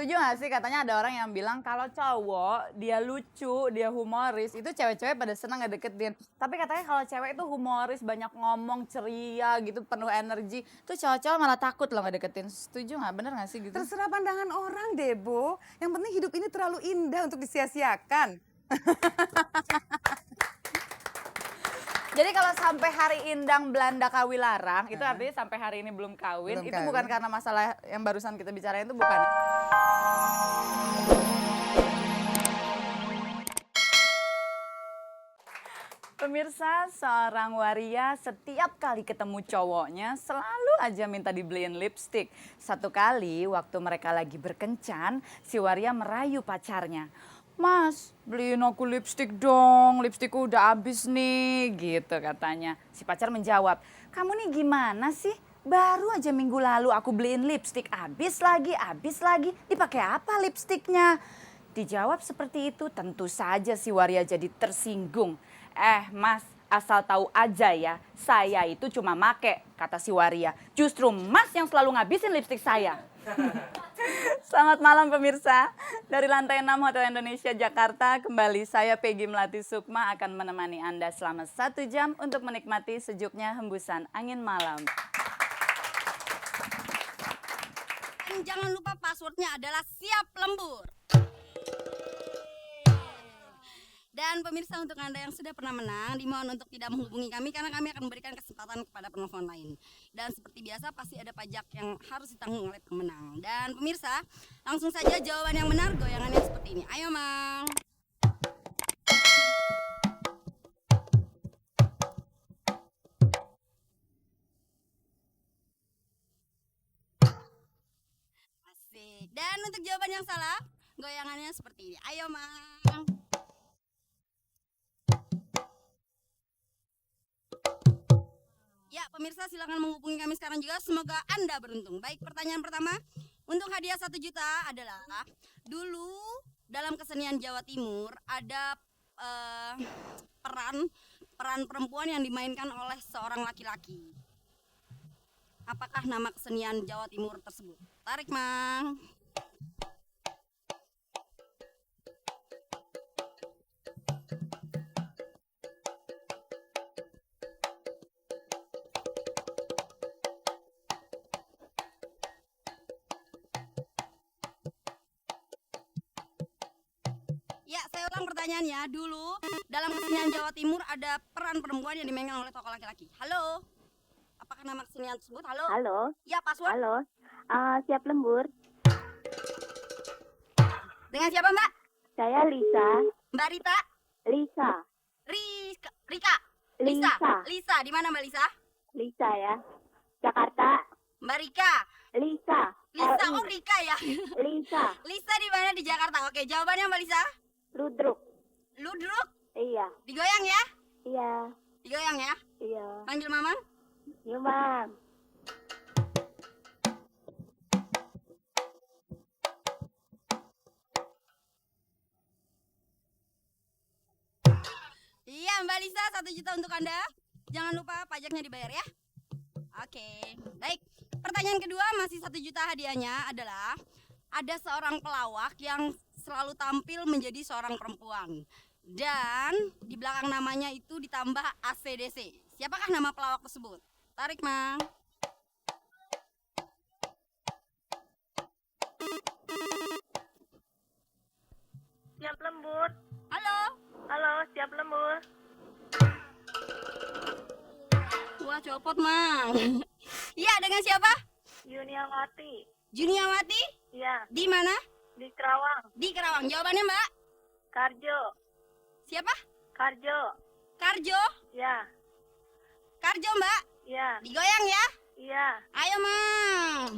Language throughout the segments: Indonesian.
setuju gak sih katanya ada orang yang bilang kalau cowok dia lucu, dia humoris, itu cewek-cewek pada senang ngedeketin. Tapi katanya kalau cewek itu humoris, banyak ngomong, ceria gitu, penuh energi, itu cowok-cowok malah takut loh ngedeketin. Setuju gak? Bener gak sih gitu? Terserah pandangan orang deh, Bo. Yang penting hidup ini terlalu indah untuk disia-siakan. Jadi kalau sampai hari Indang Belanda Kawilarang, itu artinya sampai hari ini belum kawin, Belum itu kawin. bukan karena masalah yang barusan kita bicarain itu bukan. Pemirsa, seorang waria setiap kali ketemu cowoknya selalu aja minta dibeliin lipstik. Satu kali waktu mereka lagi berkencan, si waria merayu pacarnya. Mas, beliin aku lipstik dong, lipstikku udah habis nih, gitu katanya. Si pacar menjawab, kamu nih gimana sih? Baru aja minggu lalu aku beliin lipstik, habis lagi, dipakai apa lipstiknya? Dijawab seperti itu, tentu saja si waria jadi tersinggung. Mas, asal tahu aja ya, saya itu cuma make, kata si waria. Justru mas yang selalu ngabisin lipstik saya. Selamat malam pemirsa. Dari lantai 6 Hotel Indonesia Jakarta, kembali saya Peggy Melati Sukma akan menemani Anda selama 1 jam untuk menikmati sejuknya hembusan angin malam. Dan jangan lupa passwordnya adalah siap lembur. Dan pemirsa, untuk Anda yang sudah pernah menang, dimohon untuk tidak menghubungi kami karena kami akan memberikan kesempatan kepada penelpon lain. Dan seperti biasa pasti ada pajak yang harus ditanggung oleh pemenang. Dan pemirsa, langsung saja jawaban yang benar, goyangannya seperti ini. Ayo, Mang. Asik. Dan untuk jawaban yang salah, goyangannya seperti ini. Ayo, Mang. Ya, pemirsa silakan menghubungi kami sekarang juga. Semoga Anda beruntung. Baik, pertanyaan pertama untuk hadiah 1 juta adalah, dulu dalam kesenian Jawa Timur ada peran perempuan yang dimainkan oleh seorang laki-laki. Apakah nama kesenian Jawa Timur tersebut? Tarik, Mang. Ya, saya ulang pertanyaannya. Dulu dalam kesenian Jawa Timur ada peran perempuan yang dimainkan oleh tokoh laki-laki. Halo? Apakah nama kesenian tersebut? Halo? Halo, Ya, password. halo. Siap lembur. Dengan siapa, Mbak? Saya Lisa. Mbak Rita? Lisa. Rika? Lisa? Lisa. Lisa, di mana Mbak Lisa? Lisa ya. Jakarta. Mbak Rika? Lisa. Lisa, LI. oh Rika ya. Lisa. Lisa di mana? Di Jakarta. Oke, jawabannya Mbak Lisa? Ludruk. Ludruk? Iya. Digoyang ya? Iya. Digoyang ya? Iya. Panggil Mamang? Yumam. Iya, Mbak Lisa, 1 juta untuk Anda. Jangan lupa pajaknya dibayar ya. Oke, baik. Pertanyaan kedua masih 1 juta hadiahnya adalah, ada seorang pelawak yang selalu tampil menjadi seorang perempuan. Dan di belakang namanya itu ditambah ACDC. Siapakah nama pelawak tersebut? Tarik, Mang. Siap lembur. Halo? Halo, siap lembur. Wah, copot, Mang. Iya, dengan siapa? Yuniawati. Juniawati? Iya, Di mana? di Kerawang. Di Kerawang. Jawabannya, Mbak? Karjo. Siapa? Karjo. Karjo? Ya, Karjo, Mbak? iya, Digoyang ya? iya. Ayo, Mang.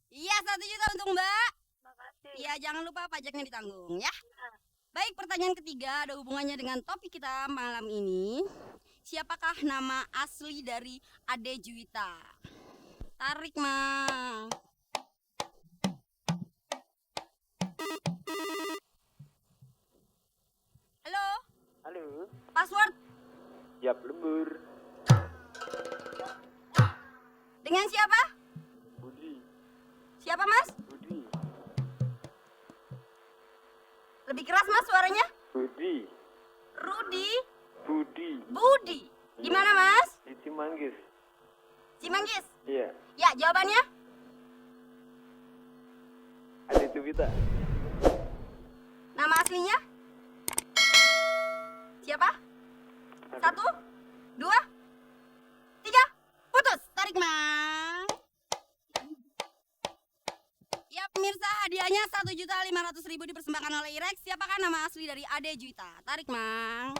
Iya, 1 juta untuk Mbak. Makasih. Iya, jangan lupa pajaknya ditanggung ya. Baik, pertanyaan ketiga ada hubungannya dengan topik kita malam ini. Siapakah nama asli dari Ade Juwita? Tarik, Mang. Halo? Halo, Password? Siap lembur. Dengan siapa? Budi. Siapa Mas? Budi. Lebih keras Mas suaranya. Budi. Rudi. Budi. Budi. Di mana Mas? Di Cimanggis. Cimanggis. Iya. Ya, jawabannya? Ada itu Vita. Nama aslinya? Siapa? 1, 2, 3, putus. Tarik Mang. Ya pemirsa, hadiahnya 1.500.000 dipersembahkan oleh Irex. Siapakah nama asli dari Ade Juita? Tarik Mang.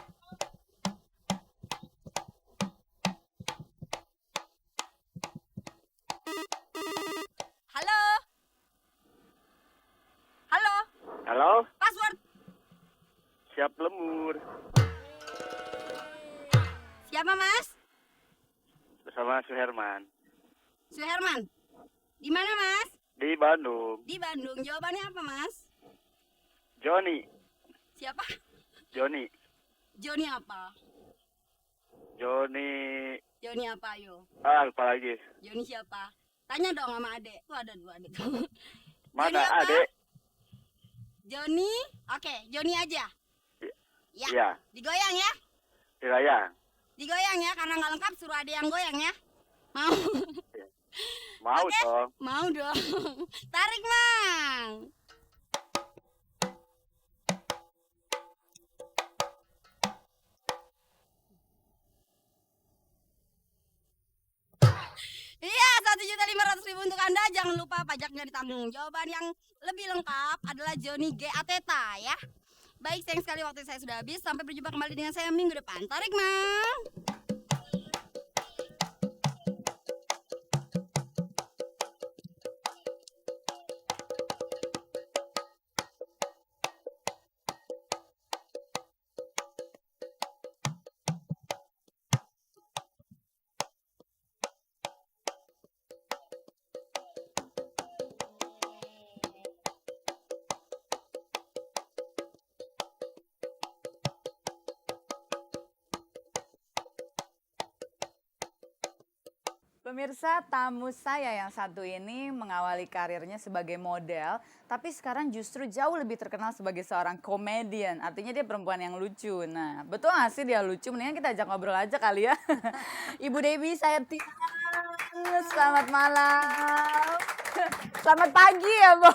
Halo. Halo. Halo. Password. Siap lembur. Siapa Mas? Bersama Suherman. Suherman. Di mana Mas? Di Bandung. Di Bandung. Jawabannya apa Mas? Joni. Siapa? Joni. Joni apa? Joni. Joni apa ayo? Lupa lagi. Joni siapa? Tanya dong sama adek. Tuh ada dua adek. Mana Joni apa? adek? Joni. Oke, Joni aja. Ya. Iya. Digoyang ya. Dilayang. Digoyang ya, karena nggak lengkap suruh adek yang goyang ya. Mau? Mau Oke. dong. Mau dong. Tarik Mang. Iya, 1.500.000 untuk Anda. Jangan lupa pajaknya ditanggung. Jawaban yang lebih lengkap adalah Joni G. Ateta ya. Baik, sayang sekali waktu saya sudah habis. Sampai berjumpa kembali dengan saya minggu depan. Tarik, Mang. Pemirsa, tamu saya yang satu ini mengawali karirnya sebagai model, tapi sekarang justru jauh lebih terkenal sebagai seorang komedian. Artinya dia perempuan yang lucu. Nah, betul nggak sih dia lucu? Mendingan kita ajak ngobrol aja kali ya. Ibu Debbie, saya Tina. Selamat malam. Selamat pagi ya, Bo.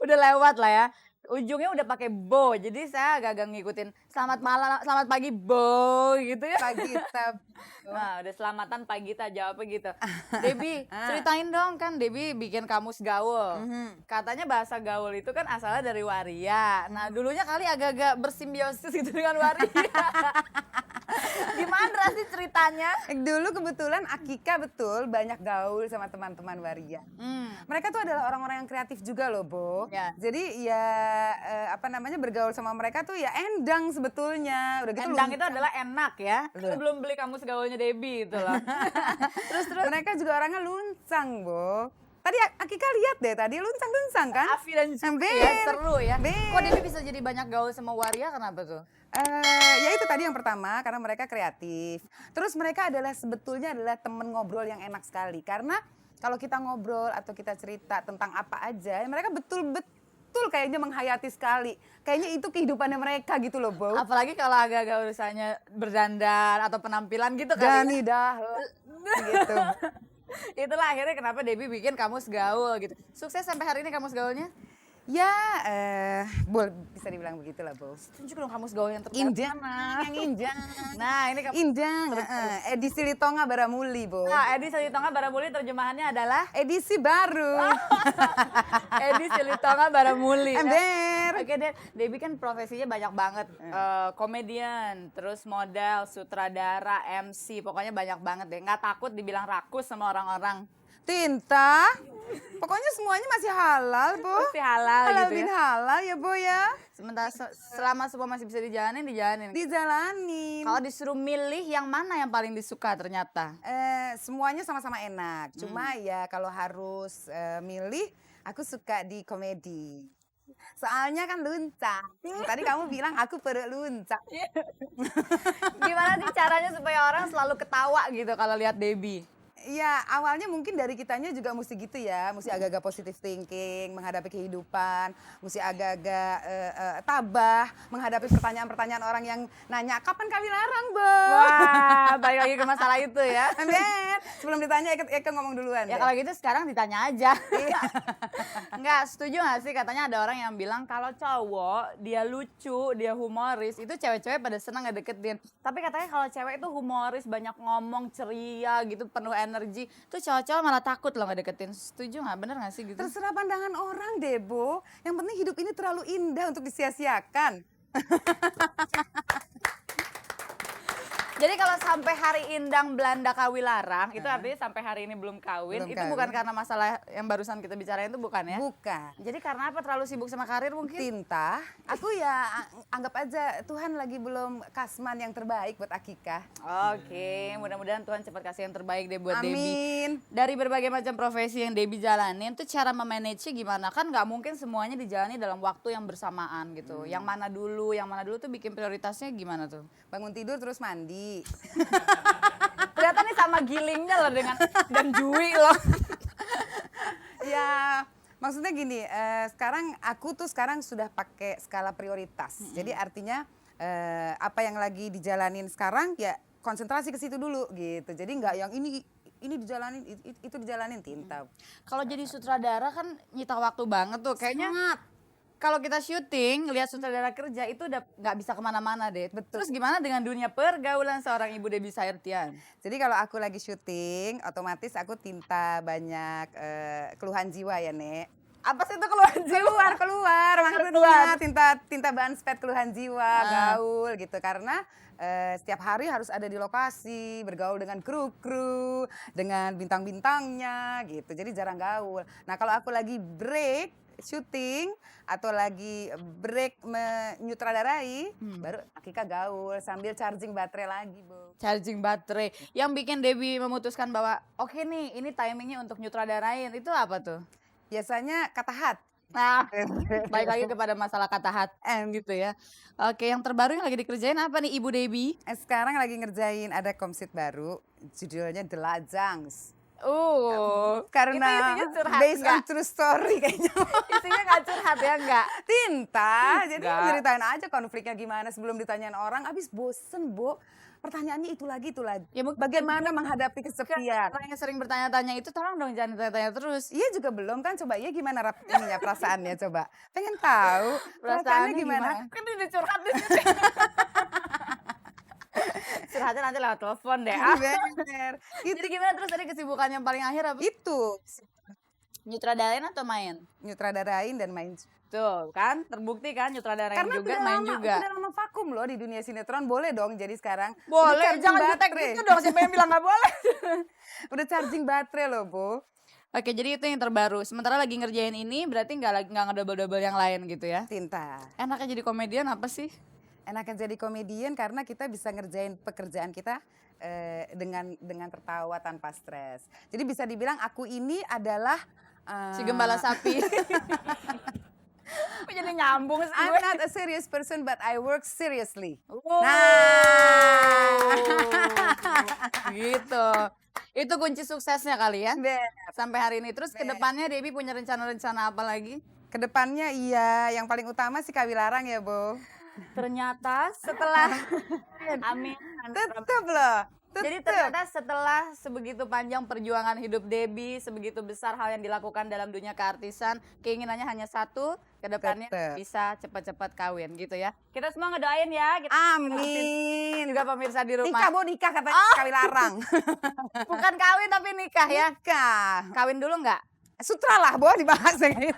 Udah lewat lah ya. Ujungnya udah pakai bo, jadi saya agak-agak ngikutin selamat malam, selamat pagi bo gitu ya. Pagi tab. Nah, udah selamatan pagi kita jawabnya gitu. Debbie, ceritain dong, kan Debbie bikin kamus gaul. Katanya bahasa gaul itu kan asalnya dari waria. Nah, dulunya kali agak-agak bersimbiosis gitu dengan waria. Gimana sih ceritanya? Dulu kebetulan Akika betul banyak gaul sama teman-teman waria. Mereka tuh adalah orang-orang yang kreatif juga loh, Bo. Ya. Jadi ya bergaul sama mereka tuh ya endang sebetulnya. Udah gitu Endang itu luncang. adalah enak ya. Betul. Belum beli kamus gaulnya Debbie itu loh. terus. Mereka juga orangnya luncang, Bo. Tadi Akika lihat deh, tadi luncang-luncang kan? Afi dan Zuki ya, seru ya. Kok Debbie bisa jadi banyak gaul sama waria, kenapa tuh? Ya itu tadi yang pertama, karena mereka kreatif. Terus mereka sebetulnya adalah temen ngobrol yang enak sekali. Karena kalau kita ngobrol atau kita cerita tentang apa aja, mereka betul-betul kayaknya menghayati sekali. Kayaknya itu kehidupannya mereka gitu loh, Bo. Apalagi kalau agak-agak urusannya berdandan atau penampilan gitu kan. Dani dah gitu. Itulah akhirnya kenapa Debbie bikin kamus gaul gitu. Sukses sampai hari ini kamus gaulnya? Ya, bisa dibilang begitulah, Bo. Tunjuk dong kamus gaul yang terbaru. Indang, yang indang. Nah, ini Indang, edisi Litonga Baramuli, Bo. Nah, edisi Litonga Baramuli terjemahannya adalah Edisi baru. edisi Litonga Baramuli. Ember. Oke deh, Debbie kan profesinya banyak banget. Komedian, terus model, sutradara, MC, pokoknya banyak banget deh. Nggak takut dibilang rakus sama orang-orang. Tinta. Pokoknya semuanya masih halal, Bo. Pasti halal Halal gitu bin ya. halal ya, Bo ya. Sementara selama semua masih bisa dijalanin. Dijalanin. Kalau disuruh milih yang mana yang paling disuka ternyata? Semuanya sama-sama enak. Cuma ya kalau harus milih, aku suka di komedi. Soalnya kan luncak. Tadi kamu bilang aku perut luncak. Gimana sih caranya supaya orang selalu ketawa gitu kalau lihat Debbie? Iya, awalnya mungkin dari kitanya juga mesti gitu ya, mesti agak-agak positive thinking, menghadapi kehidupan, mesti agak-agak tabah, menghadapi pertanyaan-pertanyaan orang yang nanya, kapan kawin larang, Bo? Wah, balik lagi ke masalah itu ya. Ben, sebelum ditanya, Eka ngomong duluan. Ya deh. kalau gitu sekarang ditanya aja. Enggak, setuju gak sih katanya ada orang yang bilang kalau cowok dia lucu, dia humoris, itu cewek-cewek pada senang ngedeketin. Tapi katanya kalau cewek itu humoris, banyak ngomong, ceria gitu, penuh energi, tuh cowok-cowok malah takut loh ngedeketin. Setuju gak? Bener gak sih gitu? Terserah pandangan orang deh, Bo. Yang penting hidup ini terlalu indah untuk disia-siakan. Jadi kalau sampai hari Indang Belanda kawin larang, itu artinya sampai hari ini belum kawin. Belum Itu kawin. bukan karena masalah yang barusan kita bicarain itu bukan ya? Bukan. Jadi karena apa? Terlalu sibuk sama karir mungkin? Tinta, aku ya anggap aja Tuhan lagi belum kasman yang terbaik buat Akika. Oke, mudah-mudahan Tuhan cepat kasih yang terbaik deh buat Debbie. Amin. Dari berbagai macam profesi yang Debbie jalanin, tuh cara memanage-nya gimana? Kan nggak mungkin semuanya dijalani dalam waktu yang bersamaan gitu. Yang mana dulu tuh bikin prioritasnya gimana tuh? Bangun tidur terus mandi. Ternyata nih sama gilingnya loh dengan dan Jui loh. Ya, maksudnya gini, aku sekarang sudah pakai skala prioritas. Jadi artinya apa yang lagi dijalanin sekarang ya konsentrasi ke situ dulu gitu. Jadi nggak yang ini dijalanin, itu dijalanin Tinta. Kalau jadi sutradara kan nyita waktu banget tuh. Kayaknya kalau kita syuting, lihat sutradara kerja itu udah nggak bisa kemana-mana deh. Betul. Terus gimana dengan dunia pergaulan seorang ibu Debbie Sairtian? Jadi kalau aku lagi syuting, otomatis aku Tinta banyak keluhan jiwa ya, Nek. Apa sih itu keluhan jiwa? Keluar, maksudnya tinta bahan spet keluhan jiwa, gaul gitu. Karena setiap hari harus ada di lokasi, bergaul dengan kru-kru, dengan bintang-bintangnya gitu. Jadi jarang gaul. Nah kalau aku lagi break syuting atau lagi break menyutradarai, baru Akika gaul sambil charging baterai lagi, Bu. Charging baterai. Yang bikin Debbie memutuskan bahwa oke nih ini timingnya untuk nyutradarain, itu apa tuh? Biasanya kata hat. Nah, balik lagi kepada masalah kata HM gitu ya. Oke, yang terbaru yang lagi dikerjain apa nih Ibu Debbie? Sekarang lagi ngerjain ada komsit baru, judulnya The Lajangs. itu Karena isinya curhat based on nggak? true story kayaknya. Isinya nggak curhat ya nggak? Tinta, jadi Nggak. ceritain aja konfliknya gimana sebelum ditanyain orang, abis bosen, Bo. Pertanyaannya itu lagi. Ya, mungkin Bagaimana menghadapi kesepian? orang yang sering bertanya-tanya itu tolong dong jangan ditanya-tanya terus. Iya juga belum kan, coba iya gimana ininya perasaannya coba. Pengen tahu perasaannya gimana? Kan udah curhat di sini. Curhatnya nanti lewat telepon deh. Bener. Jadi gimana terus tadi kesibukannya yang paling akhir apa? Itu Nyutradarain atau main? nyutradarain dan main. Tuh kan, terbukti kan nyutradarain Karena juga, main juga. udah lama vakum loh di dunia sinetron, boleh dong jadi sekarang. Boleh, Udah charging jangan jutek baterai. gitu dong, siapa yang bilang nggak boleh? Udah charging baterai loh, Bu. Oke, jadi itu yang terbaru. Sementara lagi ngerjain ini, berarti nggak ngedouble-double yang lain gitu ya? Tinta. Enaknya jadi komedian apa sih? Enaknya jadi komedian karena kita bisa ngerjain pekerjaan kita dengan tertawa tanpa stres. Jadi bisa dibilang aku ini adalah Si gembala sapi. Kok jadi nyambung sih I'm gue? not a serious person but I work seriously. Wow. Nah. Gitu. Itu kunci suksesnya kali ya. Bener. Sampai hari ini. Terus ke depannya Debbie punya rencana-rencana apa lagi? Kedepannya iya, yang paling utama sih kawilarang ya, Bu. Ternyata setelah Amin. Tetep loh. Jadi Tetep. ternyata setelah sebegitu panjang perjuangan hidup Debbie, sebegitu besar hal yang dilakukan dalam dunia keartisan, keinginannya hanya satu, ke depannya Tetep. bisa cepat-cepat kawin gitu ya. Kita semua ngedoain ya. Kita Amin. juga pemirsa di Nikah, rumah. Bu, nikah katanya kawilarang. Bukan kawin tapi nikah ya. Nikah. Kawin dulu nggak? Sutra lah, Bu, dibahas yang ini.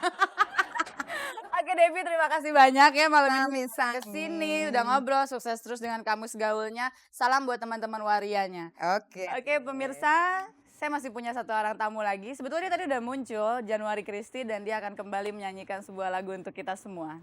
Oke Debbie, terima kasih banyak ya malam ini Sami-sami. kesini udah ngobrol, sukses terus dengan kamus gaulnya. Salam buat teman-teman warianya. Oke. Oke pemirsa, saya masih punya satu orang tamu lagi. Sebetulnya dia tadi udah muncul, Januari Kristi, dan dia akan kembali menyanyikan sebuah lagu untuk kita semua.